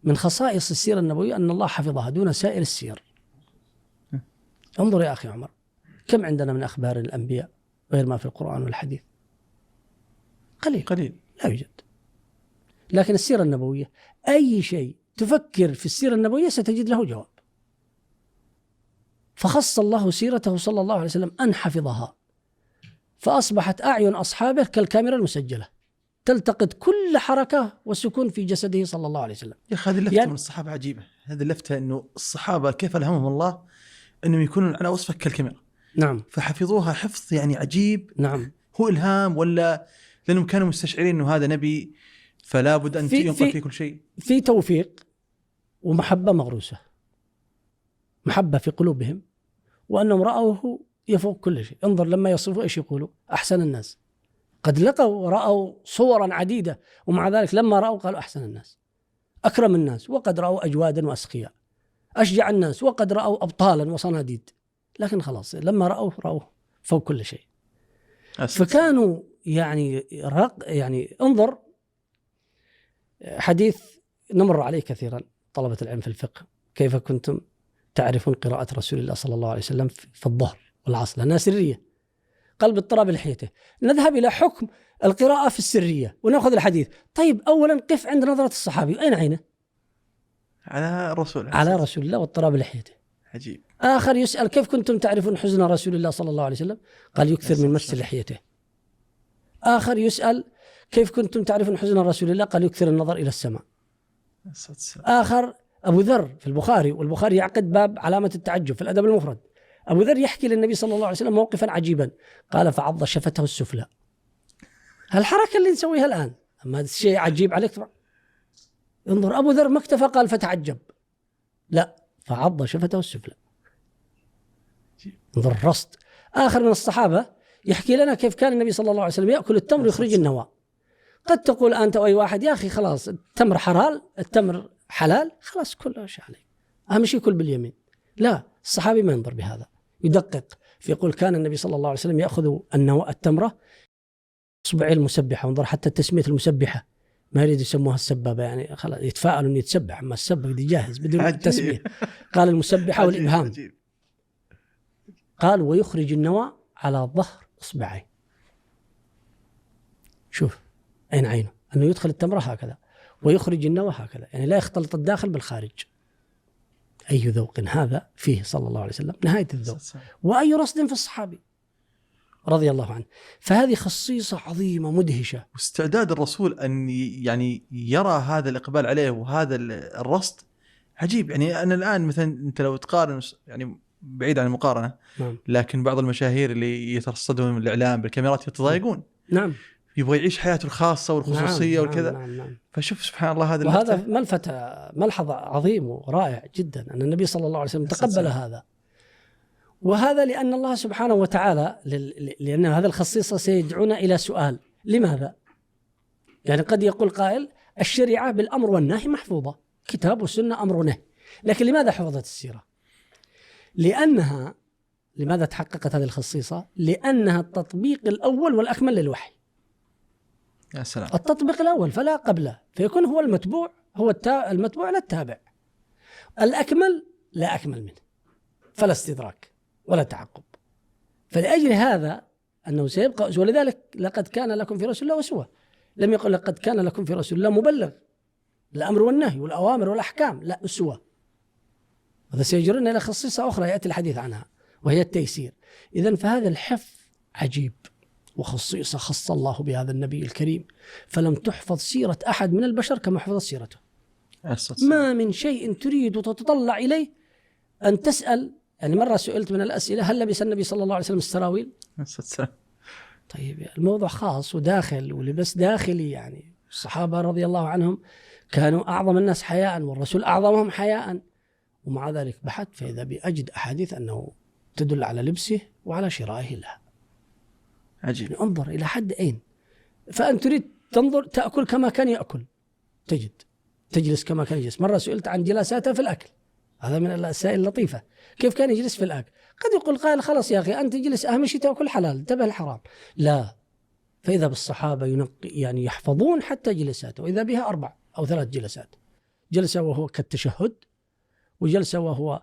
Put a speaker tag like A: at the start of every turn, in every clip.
A: من خصائص السيرة النبوية أن الله حفظها دون سائر السير. انظر يا أخي عمر، كم عندنا من أخبار الأنبياء غير ما في القرآن والحديث؟ قليل لا يوجد. لكن السيرة النبوية أي شيء تفكر في السيرة النبوية ستجد له جواب. فخص الله سيرته صلى الله عليه وسلم أن حفظها، فأصبحت أعين أصحابه كالكاميرا المسجلة، تلتقط كل حركة وسكون في جسده صلى الله عليه وسلم.
B: يا أخي هذه اللفتة من الصحابة عجيبة، هذه اللفتة أنه الصحابة كيف ألهمهم الله أنهم يكونون على وصفك كالكاميرا.
A: نعم.
B: فحفظوها حفظ يعني عجيب.
A: نعم.
B: هو إلهام ولا لأنهم كانوا مستشعرين أنه هذا نبي فلا بد أن ينقل فيه كل شيء؟
A: في توفيق ومحبة مغروسة، محبة في قلوبهم، وأنهم رأوه يفوق كل شيء. انظر لما يصفوا إيش يقولوا؟ أحسن الناس. قد لقوا رأوا صورا عديدة، ومع ذلك لما رأوا قالوا أحسن الناس، أكرم الناس، وقد رأوا أجوادا وأسخياء، أشجع الناس، وقد رأوا أبطالا وصناديد، لكن خلاص لما رأوا فوق كل شيء. فكانوا يعني انظر حديث نمر عليه كثيرا طلبة العلم في الفقه، كيف كنتم تعرفون قراءة رسول الله صلى الله عليه وسلم في الظهر والعصر لأنها سرية؟ قال باضطراب لحيته. نذهب إلى حكم القراءة في السرية ونأخذ الحديث. طيب أولا قف عند نظرة الصحابي، أين عينه؟
B: على رسول
A: الله واضطراب لحيته.
B: عجيب.
A: آخر يسأل كيف كنتم تعرفون حزن رسول الله صلى الله عليه وسلم؟ قال يكثر من مس لحيته. آخر يسأل كيف كنتم تعرفون حزن رسول الله؟ قال يكثر النظر إلى السماء. آخر أبو ذر في البخاري، والبخاري يعقد باب علامة التعجب في الأدب المفرد، أبو ذر يحكي للنبي صلى الله عليه وسلم موقفا عجيبا، قال فعض شفته السفلى. هالحركة اللي نسويها الآن أما هذا الشيء عجيب عليك؟ انظر أبو ذر ما اكتفى قال فتعجب، لا، فعض شفته السفلى. انظر الرصد. آخر من الصحابة يحكي لنا كيف كان النبي صلى الله عليه وسلم يأكل التمر ويخرج النواة. قد تقول أنت أو أي واحد يا أخي خلاص التمر حلال، التمر حلال، خلاص كله شيء عليك، أهم شيء كل باليمين. لا، الصحابي ما ينظر بهذا، يدقق فيقول كان النبي صلى الله عليه وسلم يأخذ التمرة إصبعي المسبحة. انظر حتى تسمية المسبحة ما يريد يسموها السبابة، يعني خلاص يتفاءلوا أن يتسبح، أما السبب دي جاهز بدون التسمية. قال المسبحة والإبهام. قال ويخرج النواة على ظهر إصبعي. شوف أين عينه، أنه يدخل التمرة هكذا ويخرج النواة هكذا، يعني لا يختلط الداخل بالخارج. أي ذوق هذا فيه صلى الله عليه وسلم، نهاية الذوق. وأي رصد في الصحابي رضي الله عنه. فهذه خصيصة عظيمة مدهشة.
B: واستعداد الرسول أن يعني يرى هذا الإقبال عليه وهذا الرصد عجيب. يعني أنا الآن مثلا أنت لو تقارن، يعني بعيد عن المقارنة، لكن بعض المشاهير اللي يترصدون الإعلام بالكاميرات يتضايقون.
A: نعم.
B: يبغى يعيش حياته الخاصة والخصوصية والكذا. نعم. فشوف سبحان الله هذا.
A: وهذا ملحظ عظيم ورائع جدا أن النبي صلى الله عليه وسلم تقبل هذا. وهذا لأن الله سبحانه وتعالى لأن هذا الخصيصة سيدعونا إلى سؤال: لماذا؟ يعني قد يقول قائل الشريعة بالأمر والنهي محفوظة، كتاب والسنة أمر ونهي، لكن لماذا حفظت السيرة؟ لماذا تحققت هذه الخصيصة؟ لأنها التطبيق الأول والأكمل للوحي.
B: يا سلام.
A: التطبيق الأول فلا قبله، فيكون هو المتبوع، هو المتبوع لا التابع، الأكمل لا أكمل منه، فلا استدراك ولا تعقب. فلأجل هذا أنه سيبقى، ولذلك لقد كان لكم في رسول الله أسوة. لم يقل لقد كان لكم في رسول الله مبلغ الأمر والنهي والأوامر والأحكام، لا، أسوة. هذا سيجرنا إلى خصيصة أخرى يأتي الحديث عنها وهي التيسير. إذن فهذا الحفظ عجيب، وخصيصة خص الله بهذا النبي الكريم، فلم تحفظ سيرة أحد من البشر كما حفظت سيرته. ما من شيء تريد وتتطلع إليه أن تسأل. يعني مرة سئلت من الأسئلة: هل لبس النبي صلى الله عليه وسلم السراويل؟ طيب الموضوع خاص وداخل ولبس داخلي، يعني الصحابة رضي الله عنهم كانوا أعظم الناس حياء، والرسول أعظمهم حياء، ومع ذلك بحث فإذا بأجد أحاديث أنه تدل على لبسه وعلى شرائه لها.
B: عجيب.
A: يعني انظر إلى حد أين. فأنت تريد تنظر تأكل كما كان يأكل، تجد تجلس كما كان يجلس. مرة سئلت عن جلساته في الأكل، هذا من الأسئلة اللطيفة، كيف كان يجلس في الأكل؟ قد يقول قائل: خلاص يا أخي أنت تجلس، أهم شيء تأكل حلال، انتبه الحرام. لا، فإذا بالصحابة يعني يحفظون حتى جلساته، وإذا بها 4 أو 3 جلسات جلسة وهو كالتشهد، وجلسة وهو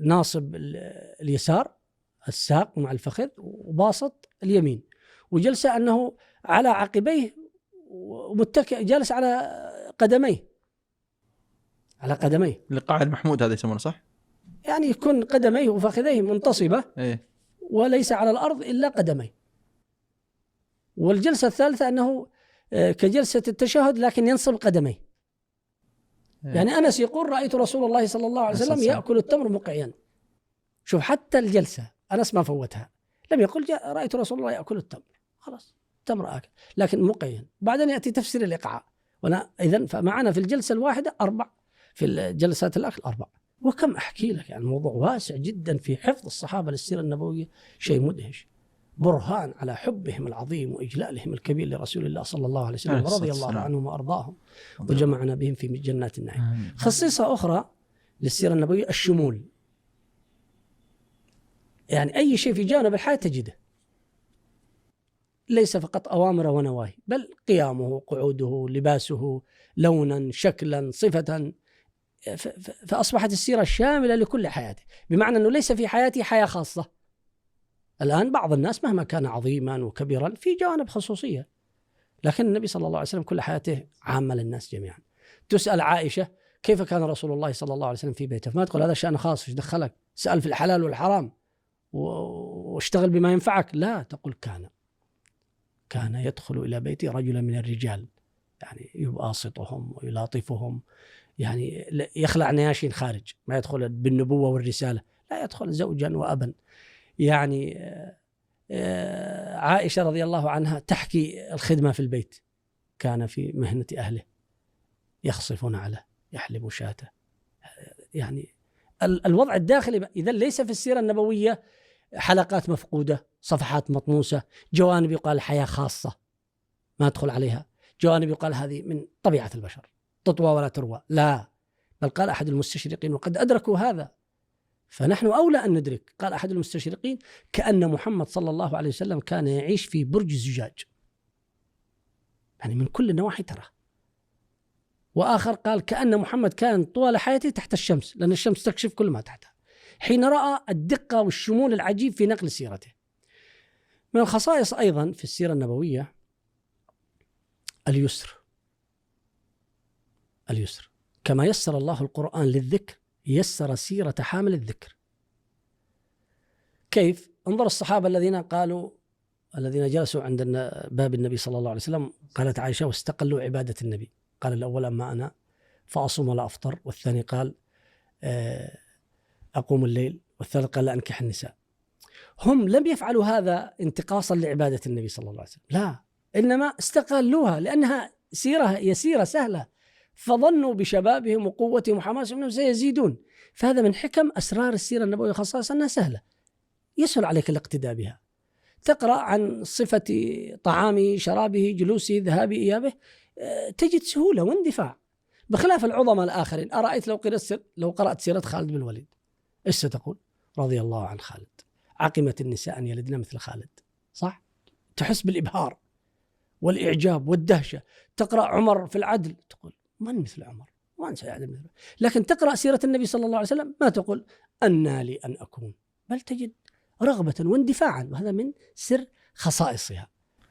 A: ناصب اليسار الساق مع الفخذ وباسط اليمين، وجلسة أنه على عقبيه ومتكئ جالس على قدميه، على قدميه
B: القاع المحمود هذا يسمونه صح؟
A: يعني يكون قدميه وفخذيه منتصبة
B: إيه؟
A: وليس على الأرض إلا قدميه. والجلسة الثالثة أنه كجلسة التشهد لكن ينصب قدميه.
B: إيه؟
A: يعني أنس يقول رأيت رسول الله صلى الله عليه وسلم يأكل التمر مقعيا. شوف حتى الجلسة أنس ما فوتها، لم يقل رأيت رسول الله يأكل التمر، خلاص تمر آكل، لكن مقعيا. بعدين يأتي تفسير الإقعاء. إذن فمعنا في الجلسة الواحدة 4، في الجلسات الأكل 4. وكم أحكي لك، يعني الموضوع واسع جدا في حفظ الصحابة للسيرة النبوية، شيء مدهش، برهان على حبهم العظيم وإجلالهم الكبير لرسول الله صلى الله عليه وسلم، رضي الله عنهم وأرضاهم، وجمعنا بهم في جنات النعيم. خصيصة أخرى للسيرة النبوية الشمول، يعني أي شيء في جانب الحياة تجده، ليس فقط أوامر ونواهي، بل قيامه، قعوده، لباسه، لونا، شكلا، صفة. فأصبحت السيرة شاملة لكل حياته، بمعنى أنه ليس في حياته حياة خاصة. الآن بعض الناس مهما كان عظيما وكبيرا في جوانب خصوصية، لكن النبي صلى الله عليه وسلم كل حياته عامة للناس جميعا. تسأل عائشة كيف كان رسول الله صلى الله عليه وسلم في بيته، ما تقول هذا شأن خاص ايش دخلك، سأل في الحلال والحرام واشتغل بما ينفعك، لا، تقول كان يدخل إلى بيتي رجلا من الرجال، يعني يباسطهم ويلاطفهم، يعني يخلع نياشين خارج، ما يدخل بالنبوة والرسالة، لا، يدخل زوجا وأبا. يعني عائشة رضي الله عنها تحكي الخدمة في البيت، كان في مهنة أهله يخصفون عليه، يحلب شاته. يعني الوضع الداخلي إذا ليس في السيرة النبوية حلقات مفقودة، صفحات مطموسة، جوانب يقال حياة خاصة ما أدخل عليها، جوانب يقال هذه من طبيعة البشر تطوى ولا تروى، لا، بل قال أحد المستشرقين وقد أدركوا هذا فنحن أولى أن ندرك، قال أحد المستشرقين كأن محمد صلى الله عليه وسلم كان يعيش في برج زجاج، يعني من كل النواحي ترى. وآخر قال كأن محمد كان طوال حياته تحت الشمس، لأن الشمس تكشف كل ما تحتها، حين رأى الدقة والشمول العجيب في نقل سيرته. من الخصائص أيضا في السيرة النبوية اليسر. كما يسر الله القرآن للذكر يسر سيرة حامل الذكر. كيف؟ انظر الصحابة الذين جلسوا عند باب النبي صلى الله عليه وسلم، قالت عائشة واستقلوا عبادة النبي، قال الأول أما أنا فأصوم ولا أفطر، والثاني قال أقوم الليل، والثالث قال لا أنكح النساء. هم لم يفعلوا هذا انتقاصا لعبادة النبي صلى الله عليه وسلم، لا، إنما استقلوها لأنها سيرة يسيرة سهلة، فظنوا بشبابهم وقوتهم وحماسهم أنهم سيزيدون. فهذا من حكم أسرار السيرة النبوية خاصة أنها سهلة، يسهل عليك الاقتداء بها. تقرأ عن صفة طعامه، شرابه، جلوسه، ذهابه، إيابه، تجد سهولة واندفاع، بخلاف العظماء الآخرين. أرأيت لو قرأت سيرة خالد بن الوليد إيش ستقول؟ رضي الله عن خالد، عقمت النساء أن يلدن مثل خالد، صح؟ تحس بالإبهار والإعجاب والدهشة. تقرأ عمر في العدل تقول من مثل عمر، وأن سيعدل مثله. لكن تقرأ سيرة النبي صلى الله عليه وسلم ما تقول أنى لي أن أكون، بل تجد رغبة واندفاعا، وهذا من سر خصائصها.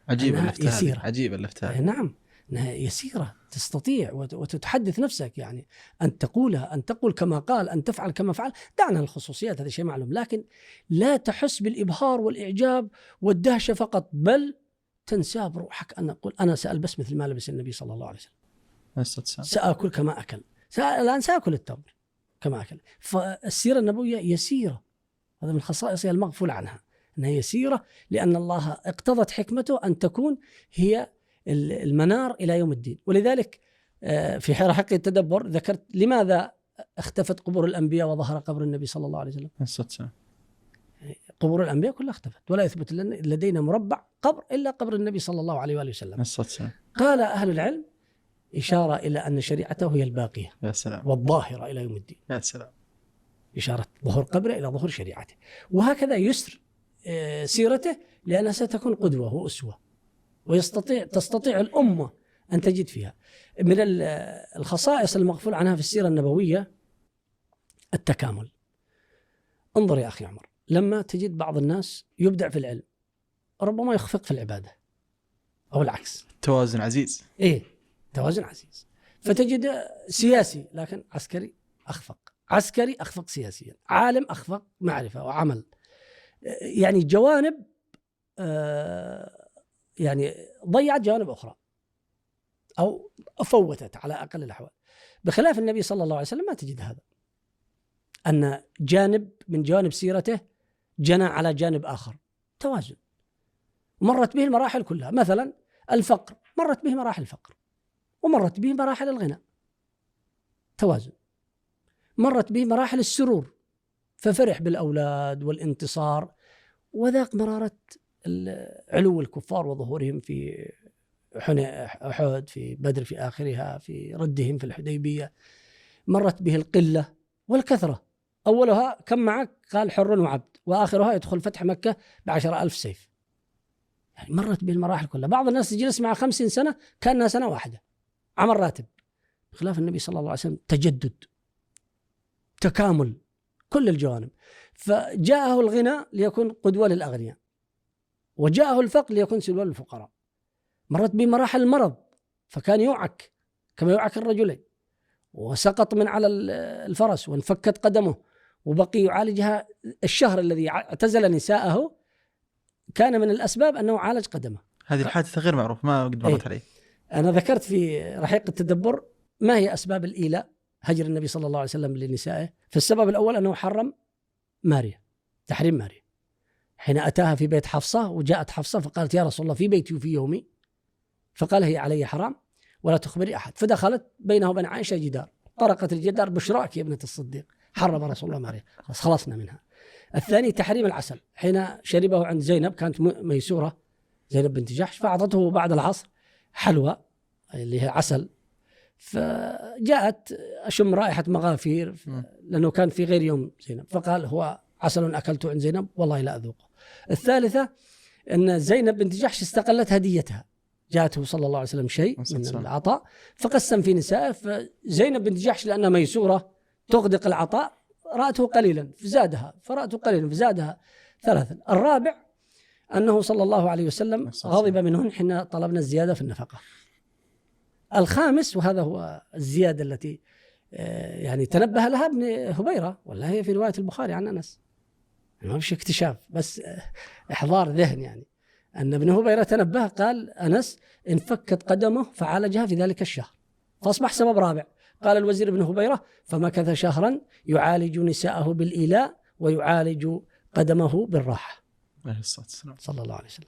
B: عجيب اللفتة، عجيب اللفتة.
A: نعم، أنها يسيرة، تستطيع وتتحدث نفسك، يعني أن تقولها، أن تقول كما قال، أن تفعل كما فعل. دعنا الخصوصيات، هذا شيء معلوم، لكن لا تحس بالإبهار والإعجاب والدهشة فقط، بل تنساه بروحك. أن أقول أنا سألبس مثل ما لبس النبي صلى الله عليه وسلم، سأكل كما أكل، الآن سأكل التمر كما أكل. فالسيرة النبوية يسيرة، هذا من خصائصها المغفول عنها، أنها يسيرة لأن الله اقتضت حكمته أن تكون هي المنار إلى يوم الدين. ولذلك في حلقة التدبر ذكرت لماذا اختفت قبور الأنبياء وظهر قبر النبي صلى الله عليه وسلم. قبور الأنبياء كلها اختفت، ولا يثبت لدينا مربع قبر إلا قبر النبي صلى الله عليه وآله وسلم. قال أهل العلم إشارة إلى أن شريعته هي الباقية والظاهرة إلى يوم الدين. يا سلام. إشارة ظهور قبره إلى ظهور شريعته. وهكذا يسر سيرته لأنها ستكون قدوة وأسوة، تستطيع الأمة أن تجد فيها. من الخصائص المغفول عنها في السيرة النبوية التكامل. انظر يا أخي عمر، لما تجد بعض الناس يبدع في العلم ربما يخفق في العبادة أو العكس.
B: توازن عزيز.
A: إيه، توازن عزيز. فتجد سياسي لكن عسكري أخفق، عسكري أخفق سياسيا، عالم أخفق معرفة وعمل. يعني جوانب يعني ضيعت جوانب أخرى أو فوتت على أقل الأحوال. بخلاف النبي صلى الله عليه وسلم ما تجد هذا، أن جانب من جوانب سيرته جنى على جانب آخر. توازن. مرت به المراحل كلها. مثلا الفقر، مرت به مراحل الفقر ومرت به مراحل الغنى. توازن. مرت به مراحل السرور ففرح بالأولاد والانتصار، وذاق مرارة علو الكفار وظهورهم في أحد، في بدر في آخرها، في ردهم في الحديبية. مرت به القلة والكثرة، أولها كم معك؟ قال حر وعبد، وآخرها يدخل فتح مكة ب10,000 سيف. يعني مرت به المراحل كلها. بعض الناس يجلس مع 50 سنة كأنها سنة واحدة، عمل راتب. بخلاف النبي صلى الله عليه وسلم تجدد، تكامل كل الجوانب. فجاءه الغنى ليكون قدوة للأغنياء، وجاءه الفقر ليكون سلوى للفقراء. مرت بمراحل المرض فكان يوعك كما يوعك الرجلين، وسقط من على الفرس وانفكت قدمه وبقي يعالجها. الشهر الذي اعتزل نساءه كان من الأسباب أنه عالج قدمه.
B: هذه الحادثة غير معروف، ما قد مرت عليه.
A: أنا ذكرت في رحيق التدبر ما هي أسباب الإيلاء، هجر النبي صلى الله عليه وسلم لنسائه. فالسبب الأول أنه حرم ماريا، تحريم ماريا، حين أتاها في بيت حفصة، وجاءت حفصة فقالت يا رسول الله في بيتي وفي يومي، فقال هي علي حرام ولا تخبري أحد. فدخلت بينه وبين عائشة جدار، طرقت الجدار بشراك يا ابنة الصديق، حرم رسول الله ماريا، خلصنا منها. الثاني تحريم العسل، حين شربه عند زينب، كانت ميسورة زينب بنت جحش، فأعطته بعد العصر حلوى اللي هي عسل، فجاءت أشم رائحة مغافير لأنه كان في غير يوم زينب، فقال هو عسل أكلته عند زينب والله لا أذوقه. الثالثة أن زينب بنت جحش استقلت هديتها، جاءته صلى الله عليه وسلم شيء من العطاء فقسم في نسائه، فزينب بنت جحش لأنها ميسورة تغدق العطاء رأته قليلا فزادها، فرأته قليلا فزادها ثلاثا. الرابع أنه صلى الله عليه وسلم غضب منهن حين طلبنا الزيادة في النفقة. الخامس، وهذا هو الزيادة التي يعني تنبه لها ابن هبيرة، ولا هي في رواية البخاري عن أنس، ما فيش اكتشاف بس إحضار ذهن، يعني أن ابن هبيرة تنبه قال أنس انفكت قدمه فعالجها في ذلك الشهر، فأصبح سبب رابع. قال الوزير ابن هبيرة فمكث شهرا يعالج نساءه بالإيلاء ويعالج قدمه بالراحة،
B: عليه الصلاة والسلام
A: صلى الله عليه وسلم.